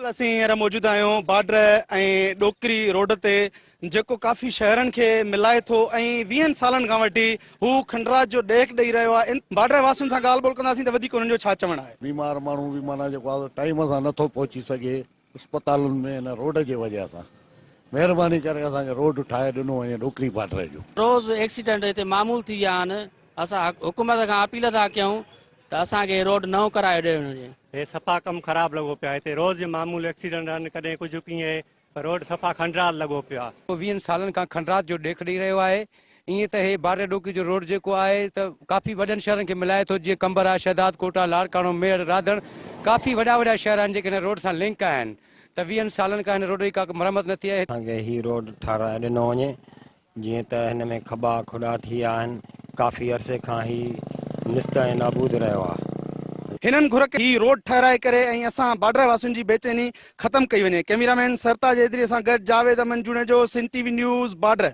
असीं हींअर मौजूदु आहियूं बाड्र ऐं ॾोकरी रोड ते जेको काफ़ी शहरनि खे मिलाए थो ऐं 20 सालनि खां वठी हू खंडराज जो ॾेख ॾेई रहियो आहे। बाड्र वासियुनि सां ॻाल्हि ॿोल कंदासीं त वधीक हुननि जो छा चवणु आहे? बीमार माण्हू बि माना जेको आहे टाइम सां नथो पहुची सघे अस्पतालुनि में हिन रोड जे वजह सां। महिरबानी करे असांखे रोड ठाहे ॾिनो वञे ॾोकरी बाड्र जो। रोज़ एक्सीडेंट हिते मामूल थी विया आहिनि। असां हुकूमत खां अपील था कयूं त असांखे रोड नओं कराए ॾियणो हुजे। हे सफ़ा कमु ख़राबु लॻो पियो आहे। हिते रोज़ मामूल एक्सीडेंट आहिनि, कॾहिं कुझु कीअं, पर रोड सफ़ा खंडरात लॻो पियो आहे। 20 सालनि खां खंडरात जो ॾेख ॾेई रहियो आहे। ईअं त हे बाड्र ॾोकरी जो रोड जेको आहे त काफ़ी वॾनि शहरनि खे मिलाए थो, जीअं कंबर आहे, शहदाद कोटा, लाड़काणो, मेड़, राधण, काफ़ी वॾा वॾा शहर आहिनि जेके हिन रोड सां लिंक आहिनि। त 20 सालनि खां हिन रोड जी का मरम्मत न थी आहे। असांखे ही रोड ठाराए ॾिनो वञे, जीअं त हिन में खॿा खुॾा थी विया आहिनि। काफ़ी अरसे खां ही निस्त ऐं नाबूद रहियो आहे। हिननि घुर खे ही रोड ठहिराए करे ऐं असां बाड्र वासियुनि जी बेचैनी ख़तमु कई वञे। कैमरामैन सरताज हैदरी सां गॾु जावेद अमन जुड़े जो, सिंध टीवी न्यूज़ बाड्र।